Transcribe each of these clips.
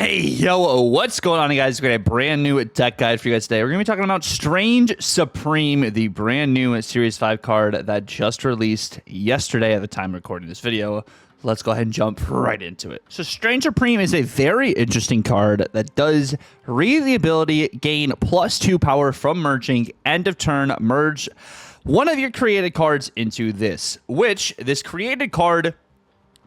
Hey, yo, what's going on, guys? We've got a brand new deck guide for you guys today. We're going to be talking about Strange Supreme, the brand new Series 5 card that just released yesterday at the time of recording this video. Let's go ahead and jump right into it. So Strange Supreme is a very interesting card that does read the ability, gain +2 power from merging, end of turn, merge one of your created cards into this, which this created card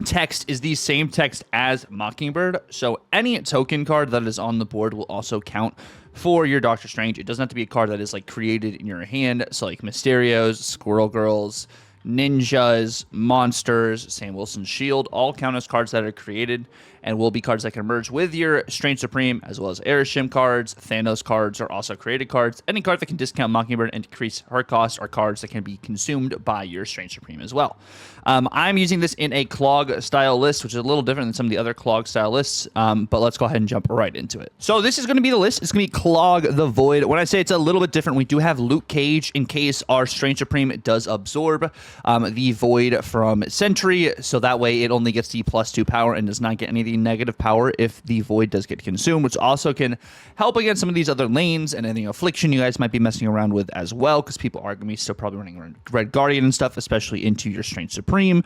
text is the same text as Mockingbird, so any token card that is on the board will also count for your Doctor Strange. It doesn't have to be a card that is like created in your hand, so like Mysterios, Squirrel Girls, Ninjas, Monsters, Sam Wilson's Shield, all count as cards that are created and will be cards that can merge with your Strange Supreme, as well as Airshim cards. Thanos cards are also created cards. Any card that can discount Mockingbird and decrease her cost are cards that can be consumed by your Strange Supreme as well. I'm using this in a clog style list, which is a little different than some of the other clog style lists, but let's go ahead and jump right into it. So this is going to be the list. It's going to be Clog the Void. When I say it's a little bit different, we do have Luke Cage in case our Strange Supreme does absorb the Void from Sentry, so that way it only gets the +2 power and does not get any of the negative power if the Void does get consumed, which also can help against some of these other lanes and any Affliction you guys might be messing around with as well, because people are going to be still probably running around Red Guardian and stuff, especially into your Strange Supreme.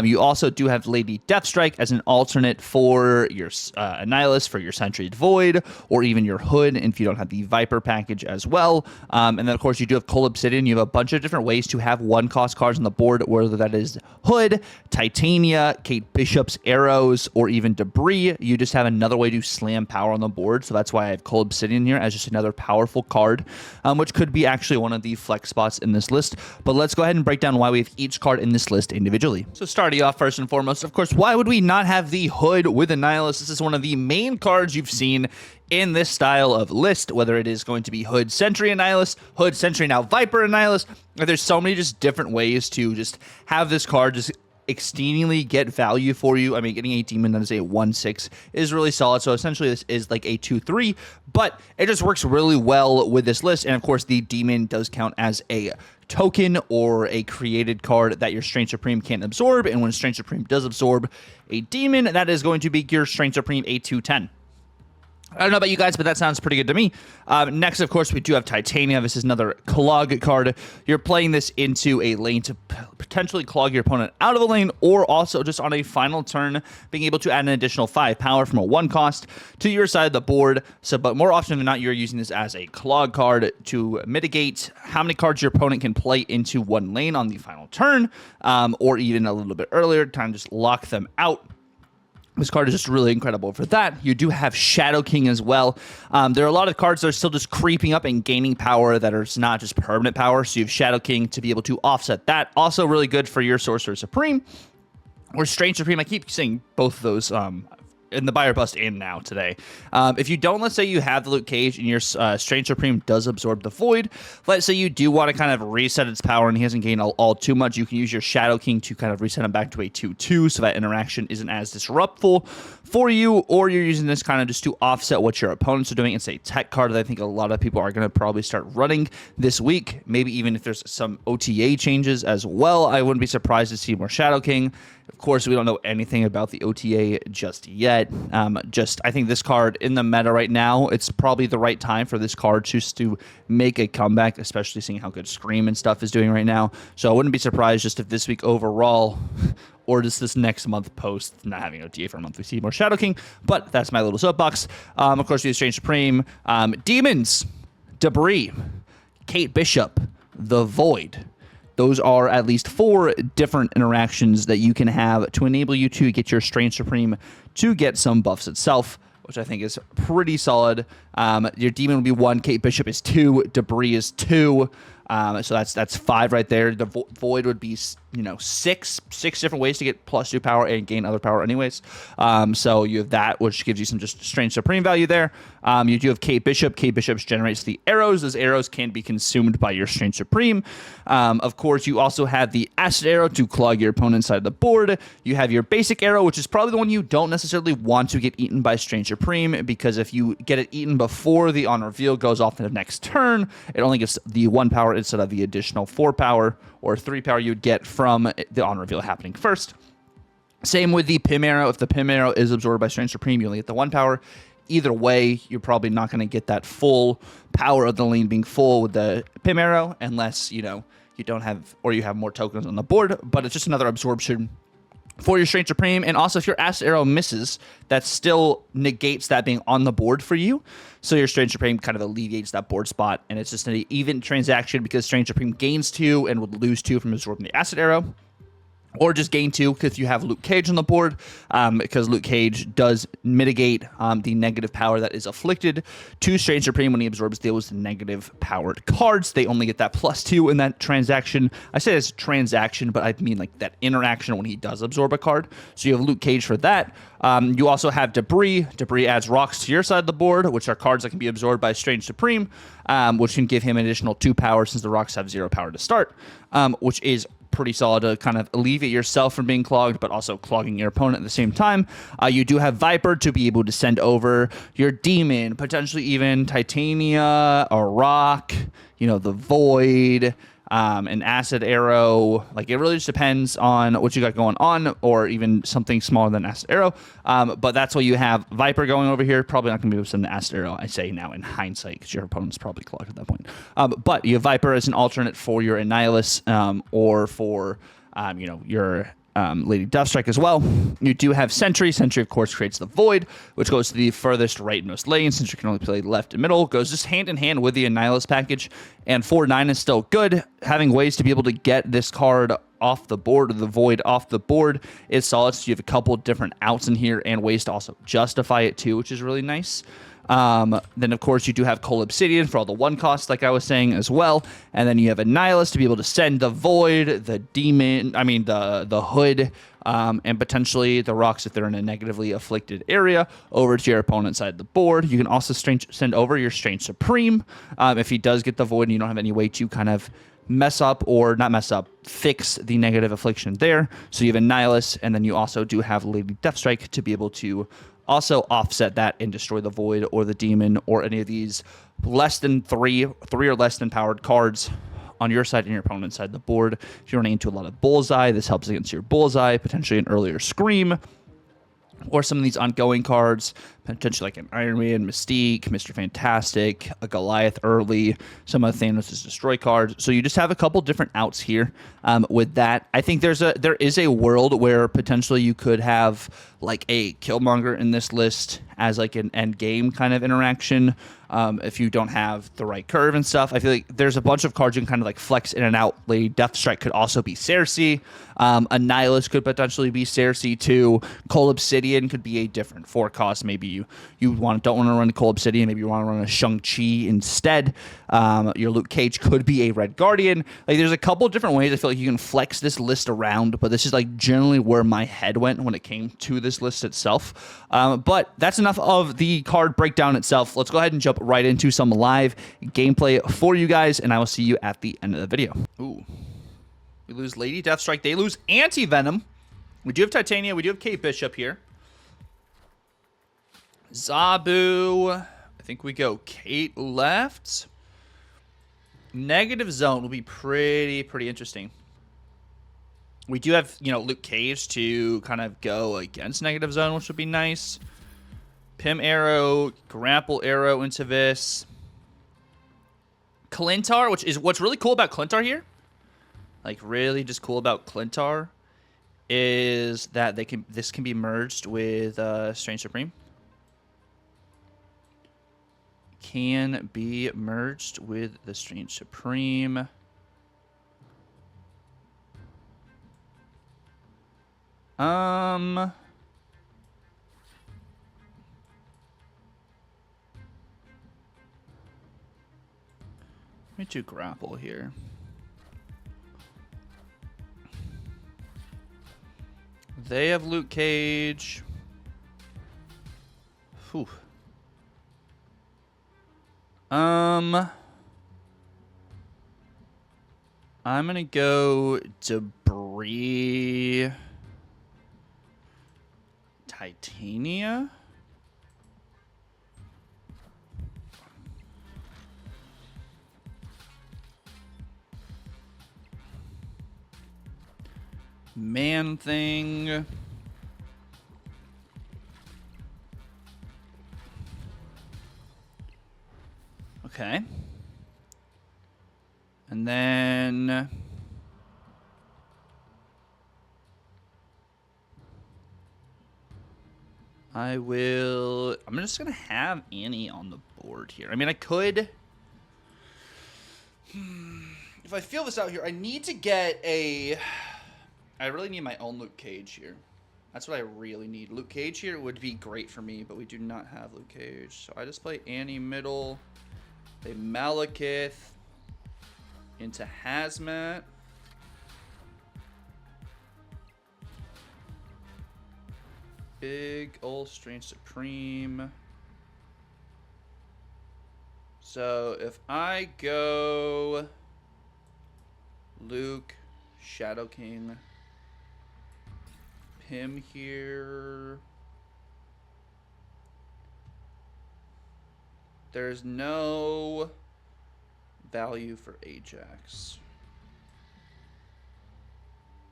You also do have Lady Deathstrike as an alternate for your Annihilus, for your Sentry's Void, or even your Hood if you don't have the Viper package as well. And then, of course, you do have Cole Obsidian. You have a bunch of different ways to have one-cost cards on the board, whether that is Hood, Titania, Kate Bishop's Arrows, or even Debris. You just have another way to slam power on the board, so that's why I have Cole Obsidian here as just another powerful card, which could be actually one of the flex spots in this list. But let's go ahead and break down why we have each card in this list individually. So starting off first and foremost, of course, why would we not have the Hood with Annihilus? This is one of the main cards you've seen in this style of list, whether it is going to be Hood Sentry Annihilus, Hood Sentry now Viper Annihilus. There's so many just different ways to just have this card just exceedingly get value for you. I mean, getting a demon that is a 1/6 is really solid. So essentially this is like a 2/3, but it just works really well with this list. And of course the demon does count as a token or a created card that your Strange Supreme can't absorb. And when Strange Supreme does absorb a demon, that is going to be your Strange Supreme a 2/10. I don't know about you guys, but that sounds pretty good to me. Next, of course, we do have Titania. This is another clog card. You're playing this into a lane to potentially clog your opponent out of a lane, or also just on a final turn, being able to add an additional 5 power from a 1 cost to your side of the board. So, but more often than not, you're using this as a clog card to mitigate how many cards your opponent can play into one lane on the final turn, or even a little bit earlier, time to just lock them out. This card is just really incredible for that. You do have Shadow King as well. There are a lot of cards that are still just creeping up and gaining power that are not just permanent power. So you have Shadow King to be able to offset that. Also really good for your Sorcerer Supreme or Strange Supreme. I keep saying both of those in the buy or bust and now today. If you don't, let's say you have the Luke Cage and your Strange Supreme does absorb the Void. Let's say you do want to kind of reset its power and he hasn't gained all too much. You can use your Shadow King to kind of reset him back to a 2/2 so that interaction isn't as disruptful for you, or you're using this kind of just to offset what your opponents are doing. It's a tech card that I think a lot of people are going to probably start running this week. Maybe even if there's some OTA changes as well, I wouldn't be surprised to see more Shadow King. Of course, we don't know anything about the OTA just yet. I think this card in the meta right now, it's probably the right time for this card just to make a comeback, especially seeing how good Scream and stuff is doing right now. So I wouldn't be surprised just if this week overall, or just this next month post, not having OTA for a month, we see more Shadow King, but that's my little soapbox. Of course, we have Strange Supreme, Demons, Debris, Kate Bishop, the Void. Those are at least 4 different interactions that you can have to enable you to get your Strange Supreme to get some buffs itself, which I think is pretty solid. Your Demon will be 1, Kate Bishop is 2, Debris is 2. So that's 5 right there. The Void would be, 6 different ways to get +2 power and gain other power anyways. So you have that, which gives you some just Strange Supreme value there. You do have Kate Bishop. Kate Bishop generates the arrows. Those arrows can be consumed by your Strange Supreme. Of course, you also have the Acid Arrow to clog your opponent's side of the board. You have your Basic Arrow, which is probably the one you don't necessarily want to get eaten by Strange Supreme, because if you get it eaten before the On Reveal goes off in the next turn, it only gets the 1 power instead of the additional 4 power or 3 power you'd get from the On Reveal happening first. Same with the Pim Arrow. If the Pim Arrow is absorbed by Strange Supreme, you only get the 1 power. either way, you're probably not going to get that full power of the lane being full with the Pim Arrow unless, you know, you don't have, or you have more tokens on the board, but it's just another absorption for your Strange Supreme. And also, if your Acid Arrow misses, that still negates that being on the board for you. So your Strange Supreme kind of alleviates that board spot, and it's just an even transaction because Strange Supreme gains 2 and would lose 2 from absorbing the Acid Arrow. Or just gain 2 because you have Luke Cage on the board, because Luke Cage does mitigate the negative power that is afflicted to Strange Supreme when he absorbs those negative powered cards. They only get that +2 in that transaction. I say it's transaction, but I mean like that interaction when he does absorb a card. So you have Luke Cage for that. You also have Debris. Debris adds rocks to your side of the board, which are cards that can be absorbed by Strange Supreme, which can give him an additional 2 power since the rocks have 0 power to start, which is pretty solid to kind of alleviate yourself from being clogged, but also clogging your opponent at the same time. You do have Viper to be able to send over your Demon, potentially even Titania, a Rock, you know, the Void, an Acid Arrow. Like, it really just depends on what you got going on, or even something smaller than Acid Arrow. But that's why you have Viper going over here. Probably not going to be able to send the Acid Arrow, I say now in hindsight, because your opponent's probably clogged at that point. But you have Viper as an alternate for your Annihilus, or for, you know, your Lady Deathstrike as well. You do have Sentry. Sentry, of course, creates the Void, which goes to the furthest rightmost lane. Sentry can only play left and middle. Goes just hand in hand with the Annihilus package. And 4/9 is still good. Having ways to be able to get this card off the board, or the Void off the board, is solid. So you have a couple different outs in here and ways to also justify it too, which is really nice. Then, of course, you do have Coal Obsidian for all the 1 costs, like I was saying, as well. And then you have Annihilus to be able to send the Void, the Demon, I mean, the Hood, and potentially the rocks if they're in a negatively afflicted area over to your opponent's side of the board. You can also send over your Strange Supreme if he does get the Void and you don't have any way to kind of mess up, or not mess up, fix the negative affliction there. So you have Annihilus, and then you also do have Lady Deathstrike to be able to also offset that and destroy the Void or the Demon or any of these less than 3 or less than powered cards on your side and your opponent's side of the board. If you're running into a lot of Bullseye, this helps against your Bullseye, potentially an earlier Scream, or some of these ongoing cards, potentially like an Iron Man, Mystique, Mr. Fantastic, a Goliath early, some of Thanos' Destroy cards. So you just have a couple different outs here with that. I think there is a world where potentially you could have like a Killmonger in this list as like an end game kind of interaction. If you don't have the right curve and stuff, I feel like there's a bunch of cards you can kind of like flex in and out. Lady Deathstrike could also be Cersei. Annihilus could potentially be Cersei too. Coal Obsidian could be a different 4 cost. Maybe you don't want to run Coal Obsidian. Maybe you want to run a Shang-Chi instead. Your Luke Cage could be a Red Guardian. Like, there's a couple different ways I feel like you can flex this list around, but this is like generally where my head went when it came to this list itself. But that's enough of the card breakdown itself. Let's go ahead and jump right into some live gameplay for you guys, and I will see you at the end of the video. Ooh. We lose Lady Deathstrike. They lose Anti-Venom. We do have Titania. We do have Kate Bishop here. Zabu. I think we go Kate left. Negative Zone will be pretty interesting. We do have, you know, Luke Cage to kind of go against Negative Zone, which would be nice. Pim Arrow, Grapple Arrow into this. Clintar, which is what's really cool about Clintar here. Like, really just cool about Clintar is that this can be merged with Strange Supreme. Can be merged with the Strange Supreme. Let me do grapple here. They have Luke Cage. Whew. I'm gonna go Debris. Titania. Man Thing. Okay. And then I'm just going to have Annie on the board here. I mean, I could. If I feel this out here, I need to get a. I really need my own Luke Cage here. That's what I really need. Luke Cage here would be great for me, but we do not have Luke Cage. So I just play Annie middle. Play Malekith into Hazmat. Big old Strange Supreme. So if I go Luke, Shadow King, Pim here. There's no value for Ajax.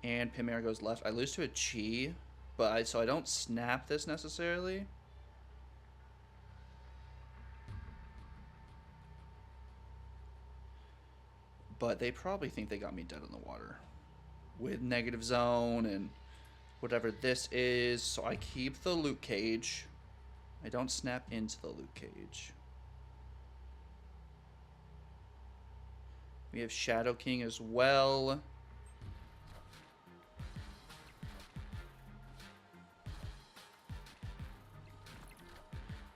And Pimera goes left. I lose to a Chi, but so I don't snap this necessarily. But they probably think they got me dead in the water with negative zone and whatever this is. So I keep the Luke Cage. I don't snap into the Luke Cage. We have Shadow King as well.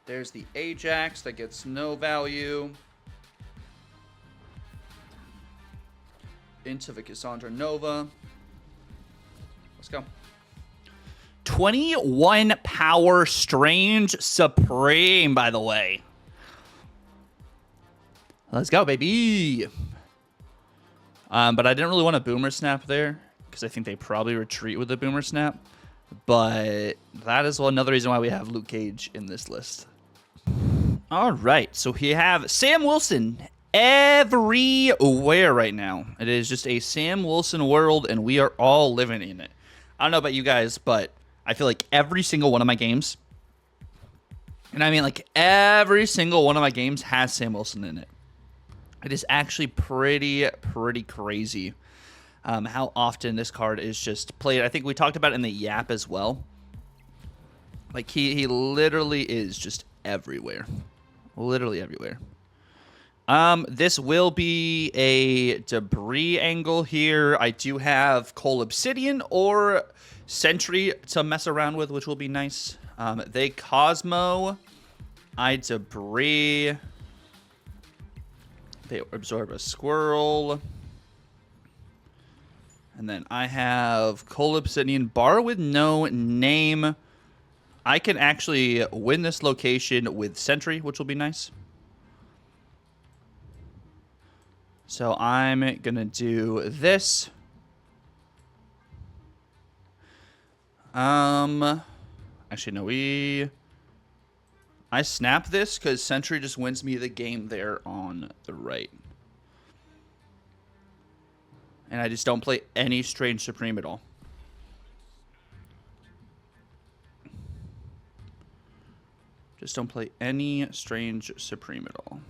There's the Ajax that gets no value. Into the Cassandra Nova. Let's go. 21 power Strange Supreme, by the way. Let's go, baby. But I didn't really want a Boomer Snap there because I think they probably retreat with the Boomer Snap. But that is another reason why we have Luke Cage in this list. All right, so we have Sam Wilson everywhere right now. It is just a Sam Wilson world, and we are all living in it. I don't know about you guys, but I feel like every single one of my games, and I mean like every single one of my games has Sam Wilson in it. It is actually pretty crazy how often this card is just played. I think we talked about it in the Yap as well. Like he literally is just everywhere. Literally everywhere. This will be a debris angle here. I do have Coal Obsidian or Sentry to mess around with, which will be nice. They Cosmo. I debris. They absorb a squirrel. And then I have Coal Obsidian, bar with no name. I can actually win this location with Sentry, which will be nice. So I'm going to do this. Actually, no, I snap this because Sentry just wins me the game there on the right. And I just don't play any Strange Supreme at all. Just don't play any Strange Supreme at all.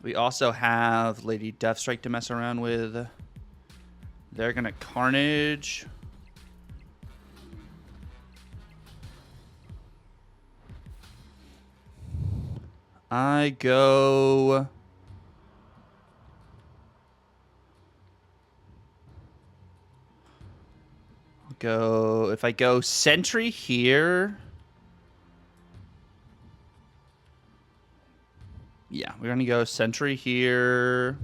We also have Lady Deathstrike to mess around with. They're going to Carnage. I go... If I go Sentry here... Yeah, we're going to go Sentry here.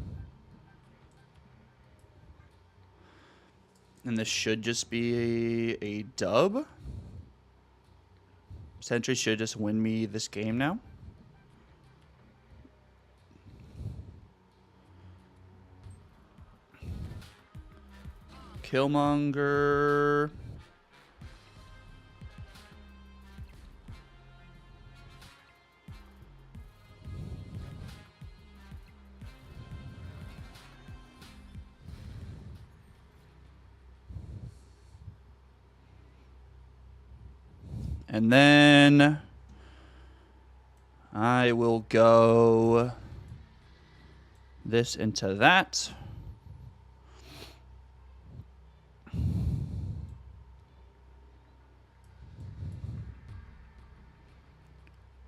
And this should just be a dub. Sentry should just win me this game now. Killmonger. And then I will go this into that.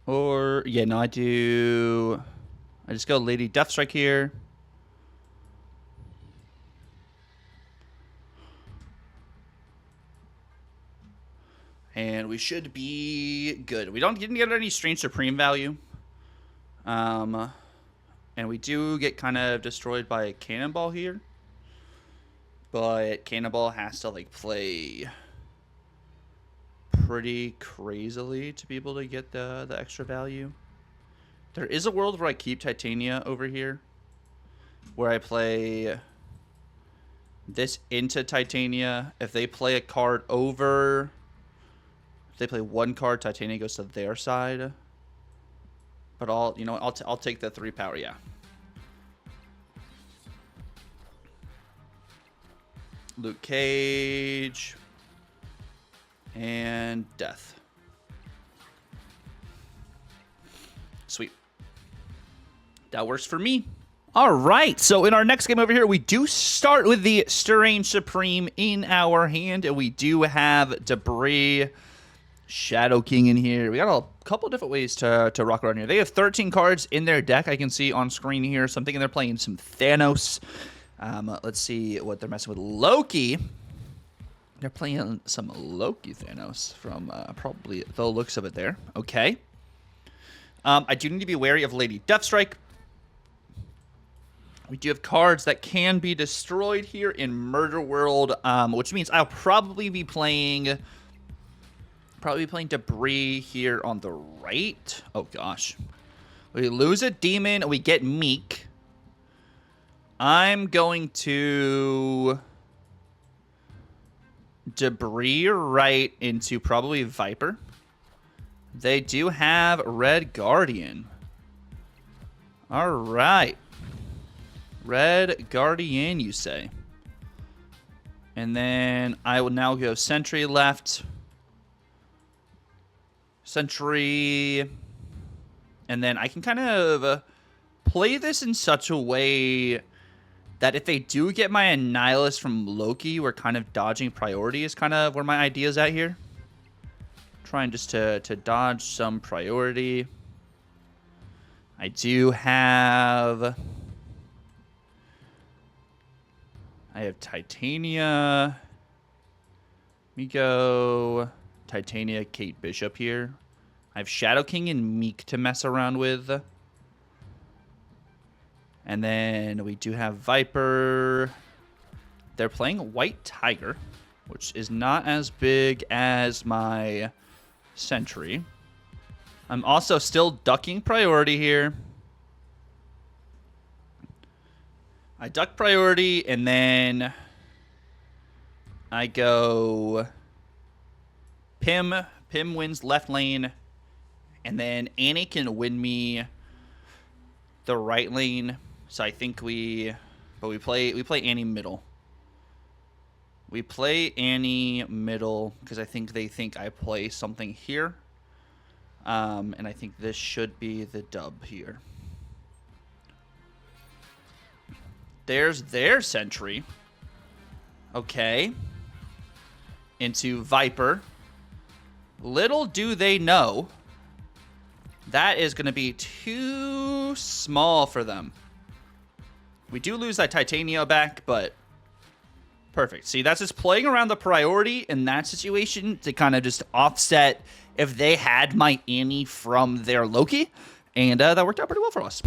Or, yeah, no, I just go Lady Deathstrike here. And we should be good. We didn't get any Strange Supreme value. And we do get kind of destroyed by a Cannonball here. But Cannonball has to, like, play pretty crazily to be able to get the extra value. There is a world where I keep Titania over here, where I play this into Titania. If they play a card over, if they play one card, Titania goes to their side. But I'll take the 3 power, yeah. Luke Cage and Death. Sweet. That works for me. All right, so in our next game over here, we do start with the Strange Supreme in our hand, and we do have Debris, Shadow King in here. We got a couple different ways to rock around here. They have 13 cards in their deck, I can see on screen here, so I'm thinking they're playing some Thanos. Let's see what they're messing with. Loki. They're playing some Loki Thanos from probably the looks of it there. Okay. I do need to be wary of Lady Deathstrike. We do have cards that can be destroyed here in Murder World, which means I'll probably be playing Debris here on the right. Oh, gosh. We lose a demon, and we get Meek. I'm going to Debris right into probably Viper. They do have Red Guardian. All right. Red Guardian, you say. And then I will now go Sentry left. Sentry. And then I can kind of play this in such a way that if they do get my Annihilus from Loki, we're kind of dodging priority is kind of where my idea is at here. Trying just to dodge some priority. I do have... I have Titania. Let me go Titania, Kate Bishop here. I have Shadow King and Meek to mess around with. And then we do have Viper. They're playing White Tiger, which is not as big as my Sentry. I'm also still ducking priority here. I duck priority, and then I go Pim. Pim wins left lane, and then Annie can win me the right lane. So I think we play Annie middle. We play Annie middle because I think they think I play something here, and I think this should be the dub here. There's their Sentry. Okay. Into Viper. Little do they know, that is going to be too small for them. We do lose that Titania back, but perfect. See, that's just playing around the priority in that situation to kind of just offset if they had my Annie from their Loki. And that worked out pretty well for us.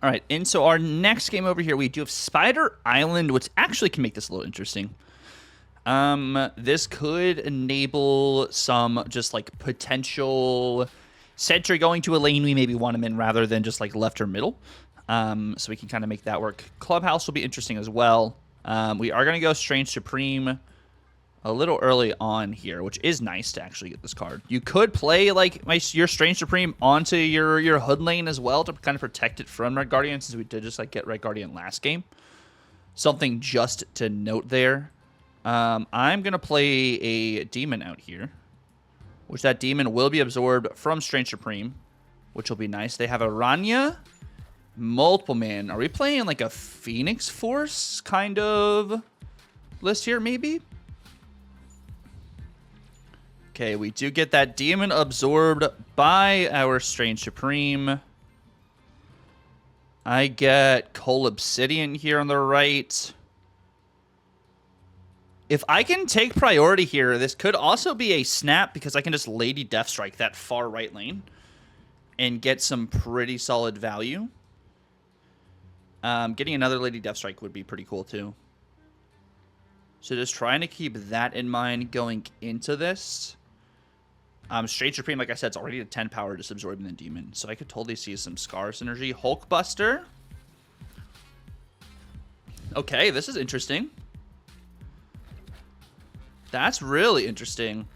All right, and so our next game over here, we do have Spider Island, which actually can make this a little interesting. This could enable some just like potential Sentry going to a lane we maybe want him in rather than just like left or middle. So we can kind of make that work. Clubhouse will be interesting as well. We are going to go Strange Supreme a little early on here, which is nice to actually get this card. You could play like your Strange Supreme onto your Hood lane as well to kind of protect it from Red Guardian, since we did just like get Red Guardian last game. Something just to note there. I'm going to play a Demon out here. which that demon will be absorbed from Strange Supreme, which will be nice. They have a Rania, multiple man. Are we playing like a Phoenix Force kind of list here, maybe? Okay, we do get that demon absorbed by our Strange Supreme. I get Coal Obsidian here on the right. If I can take priority here, this could also be a snap because I can just Lady Deathstrike that far right lane and get some pretty solid value. Getting another Lady Deathstrike would be pretty cool too. So just trying to keep that in mind going into this. Strange Supreme, like I said, it's already at 10 power, just absorbing the demon. So I could totally see some Scar synergy. Hulkbuster. Okay, this is interesting. That's really interesting.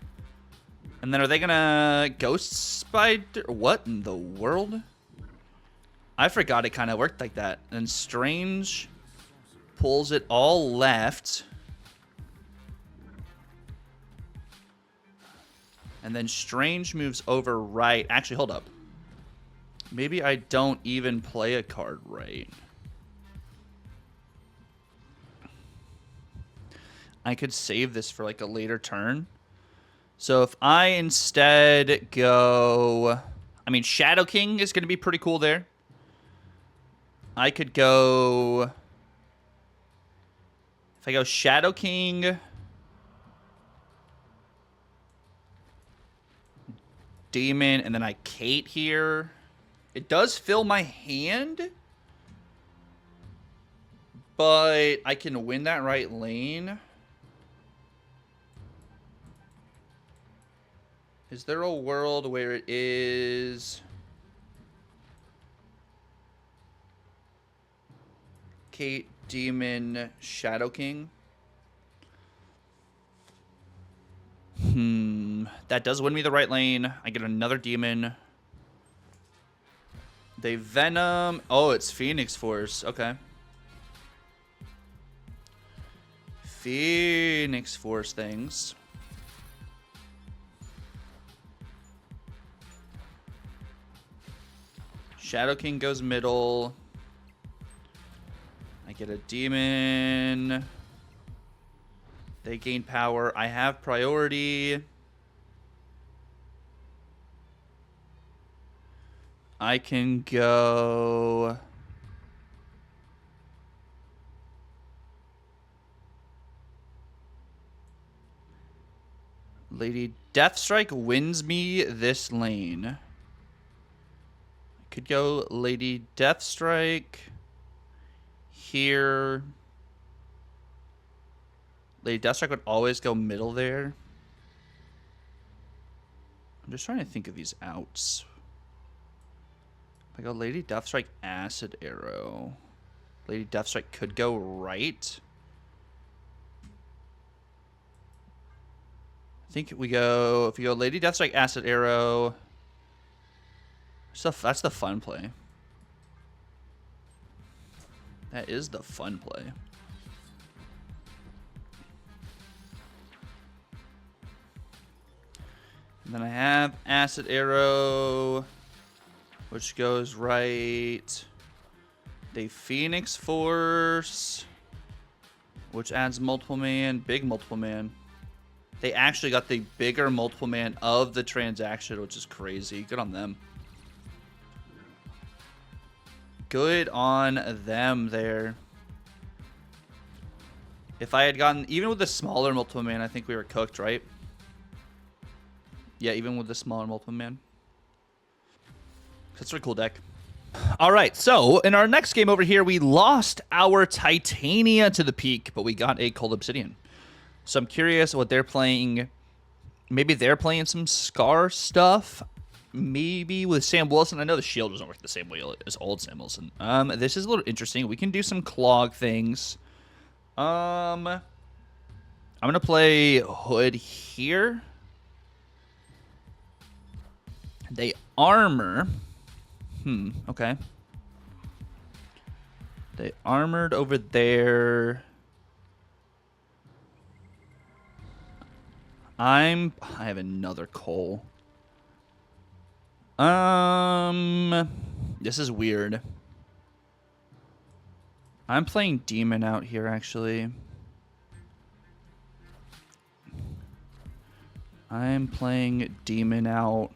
And then are they gonna Ghost Spider? What in the world? I forgot it kind of worked like that. And Strange pulls it all left. And then Strange moves over right. Actually, hold up. Maybe I don't even play a card right. I could save this for like a later turn. So if I instead go... I mean, Shadow King is going to be pretty cool there. I could go... If I go Shadow King... Demon, and then I Kate here. It does fill my hand. But I can win that right lane. Is there a world where it is... Kate, Demon, Shadow King? That does win me the right lane. I get another demon. They Venom. Oh, it's Phoenix Force. Okay. Phoenix Force things. Shadow King goes middle. I get a demon. They gain power. I have priority. I can go... Lady Deathstrike wins me this lane. I could go Lady Deathstrike here. Lady Deathstrike would always go middle there. I'm just trying to think of these outs. If I go Lady Deathstrike, Acid Arrow. Lady Deathstrike could go right. I think we go... If you go Lady Deathstrike, Acid Arrow... That's the fun play. That is the fun play. And then I have Acid Arrow, which goes right. They Phoenix Force, which adds multiple man, big multiple man. They actually got the bigger multiple man of the transaction, which is crazy. Good on them. Good on them there. If I had gotten, even with the smaller multiple man, I think we were cooked, right? Yeah, even with the smaller multiple man. That's a pretty cool deck. All right, so in our next game over here, we lost our Titania to the peak, but we got a Cold Obsidian. So I'm curious what they're playing. Maybe they're playing some Scar stuff. Maybe with Sam Wilson. I know the shield doesn't work the same way as old Sam Wilson. This is a little interesting. We can do some clog things. I'm going to play Hood here. They armor. Okay. They armored over there. I have another coal. This is weird. I'm playing demon out here, actually. I'm playing demon out.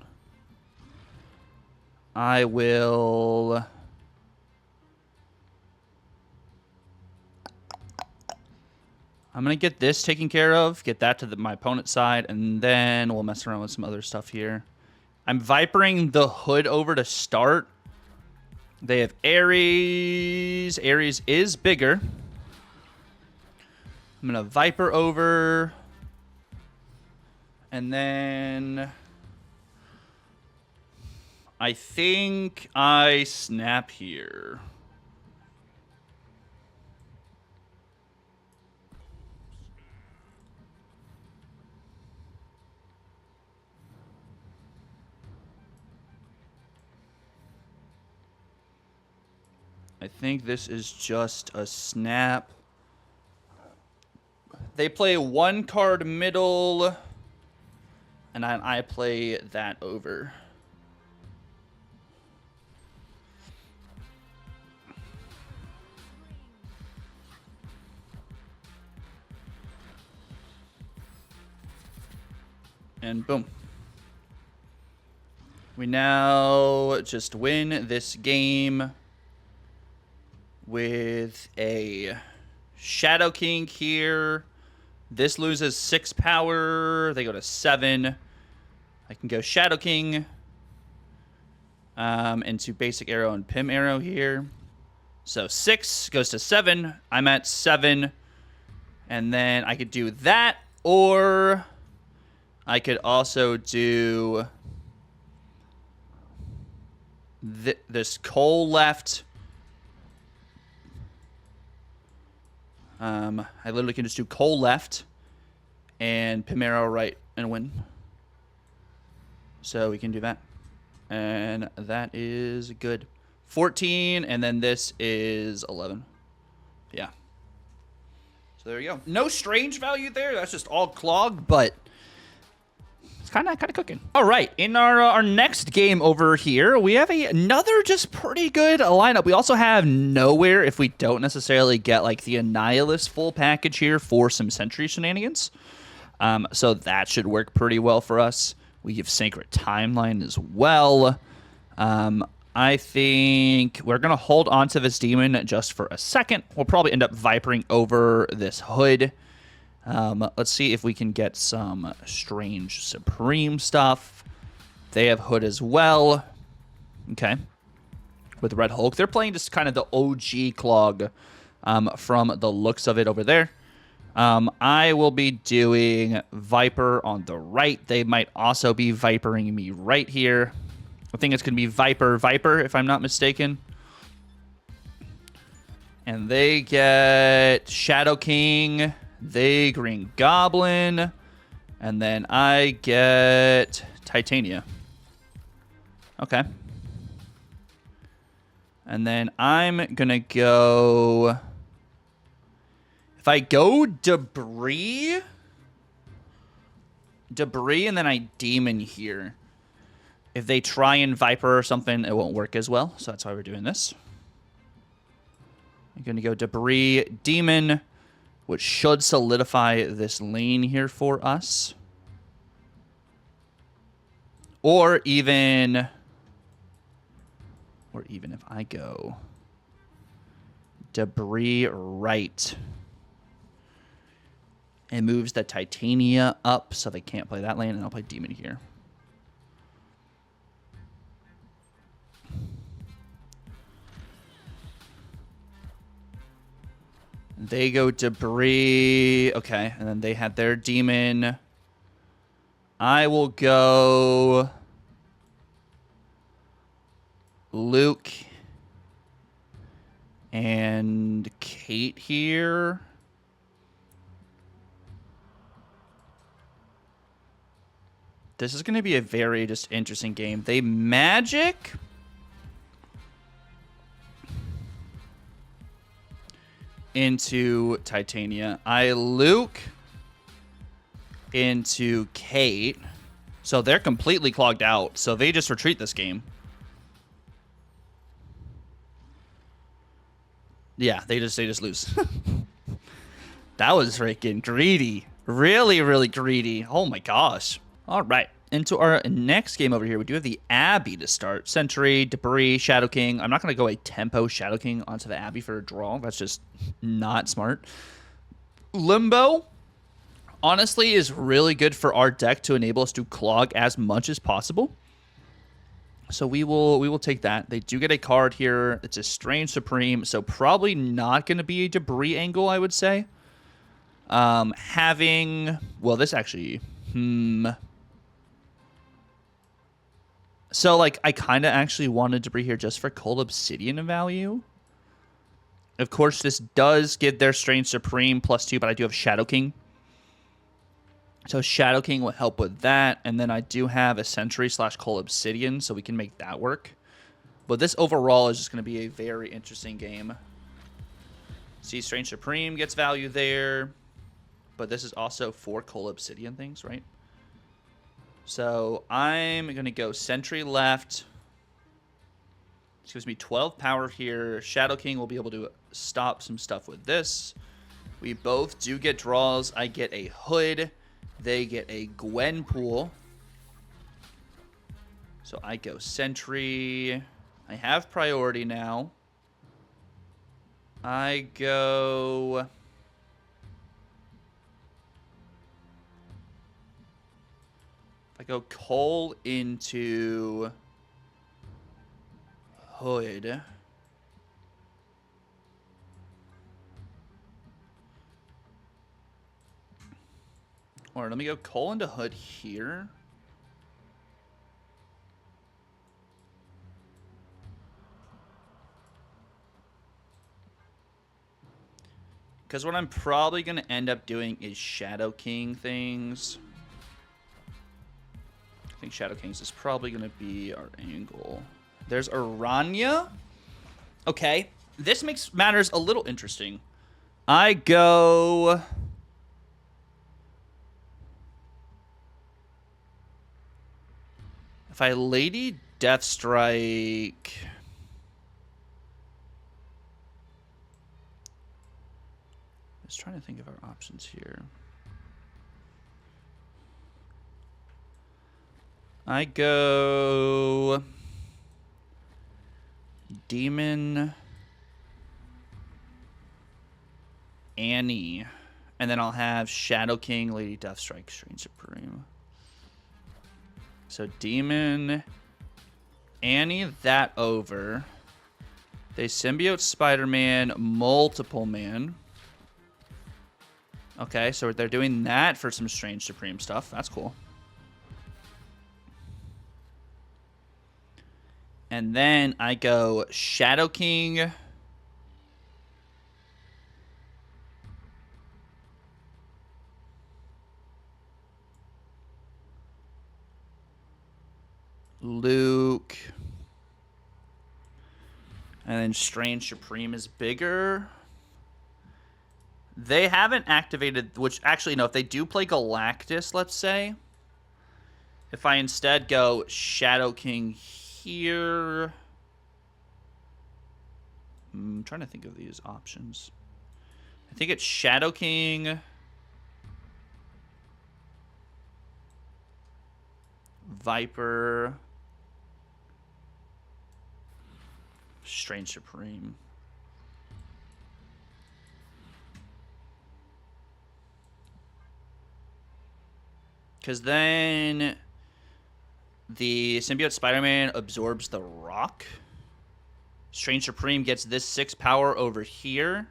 I will... I'm going to get this taken care of, get that to my opponent's side, and then we'll mess around with some other stuff here. I'm Vipering the Hood over to start. They have Ares. Ares is bigger. I'm going to Viper over. And then I think I snap here. I think this is just a snap. They play one card middle, and I play that over. And boom. We now just win this game with a Shadow King here. This loses 6 power. They go to 7. I can go Shadow King into Basic Arrow and Pim Arrow here. So 6 goes to 7. I'm at 7. And then I could do that, or I could also do this coal left. I literally can just do coal left and Pim Arrow right and win. So we can do that. And that is good. 14, and then this is 11. Yeah. So there you go. No strange value there. That's just all clog, but it's kind of cooking. All right, in our next game over here, we have another just pretty good lineup. We also have nowhere if we don't necessarily get like the Annihilus full package here for some Sentry shenanigans. So that should work pretty well for us. We have Sacred Timeline as well. I think we're going to hold on to this demon just for a second. We'll probably end up Vipering over this hood. Let's see if we can get some Strange Supreme stuff. They have hood as well. Okay. With Red Hulk. They're playing just kind of the OG clog from the looks of it over there. I will be doing Viper on the right. They might also be Vipering me right here. I think it's going to be Viper, if I'm not mistaken. And they get Shadow King. They Green Goblin. And then I get Titania. Okay. And then I'm going to go... If I go Debris and then I Demon here. If they try and Viper or something, it won't work as well. So that's why we're doing this. I'm going to go Debris, Demon, which should solidify this lane here for us. Or even if I go Debris right. It moves the Titania up, so they can't play that lane, and I'll play Demon here. They go Debris. Okay, and then they had their Demon. I will go Luke and Kate here. This is going to be a very just interesting game. They magic. Into Titania. I Luke. into Kate. So they're completely clogged out. So they just retreat this game. Yeah, they just lose. That was freaking greedy. Really, really greedy. Oh my gosh. All right. Into our next game over here, we do have the Abbey to start. Sentry, Debris, Shadow King. I'm not going to go a tempo Shadow King onto the Abbey for a draw. That's just not smart. Limbo, honestly, is really good for our deck to enable us to clog as much as possible. So we will take that. They do get a card here. It's a Strange Supreme, so probably not going to be a Debris angle, I would say. Well, this actually, So, like, I kind of actually wanted Debris here just for Cold Obsidian value. Of course, this does give their Strange Supreme +2, but I do have Shadow King. So Shadow King will help with that. And then I do have a Sentry / Cold Obsidian, so we can make that work. But this overall is just going to be a very interesting game. See, Strange Supreme gets value there. But this is also 4 Cold Obsidian things, right? So I'm going to go Sentry left. This gives me 12 power here. Shadow King will be able to stop some stuff with this. We both do get draws. I get a Hood. They get a Gwenpool. So I go Sentry. I have priority now. I go... I go Cole into Hood. Or let me go Cole into Hood here. Because what I'm probably going to end up doing is Shadow King things. I think Shadow Kings is probably going to be our angle. There's Aranya. Okay. This makes matters a little interesting. I go... If I Lady Deathstrike... I was trying to think of our options here. I go Demon Annie. And then I'll have Shadow King, Lady Deathstrike, Strange Supreme. So Demon Annie that over. They symbiote Spider-Man, Multiple Man. Okay, so they're doing that for some Strange Supreme stuff. That's cool. And then I go Shadow King. Luke. And then Strange Supreme is bigger. They haven't activated, which actually, no, if they do play Galactus, let's say. If I instead go Shadow King here. I'm trying to think of these options. I think it's Shadow King. Viper. Strange Supreme. Because then the symbiote Spider-Man absorbs the rock. Strange Supreme gets this 6 power over here.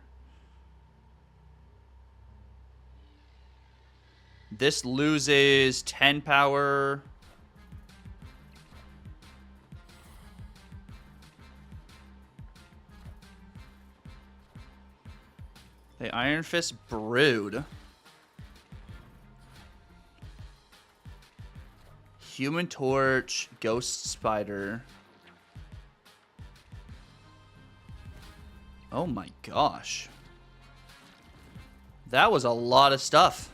This loses 10 power. The Iron Fist Brood. Human Torch, Ghost Spider. Oh my gosh. That was a lot of stuff.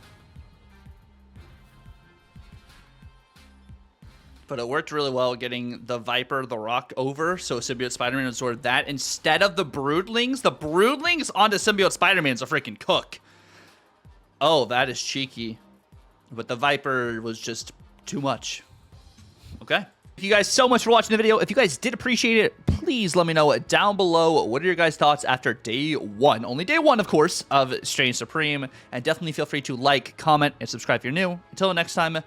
But it worked really well getting the Viper, the Rock over, so Symbiote Spider-Man absorbed that instead of the Broodlings. The Broodlings onto Symbiote Spider-Man is a freaking cook. Oh, that is cheeky. But the Viper was just too much. Okay. Thank you guys so much for watching the video. If you guys did appreciate it, please let me know down below. What are your guys' thoughts after day 1? Only day 1, of course, of Strange Supreme. And definitely feel free to like, comment, and subscribe if you're new. Until next time,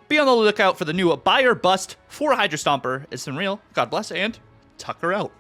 be on the lookout for the new Buy or Bust for Hydra Stomper. It's been real. God bless, and Tucker out.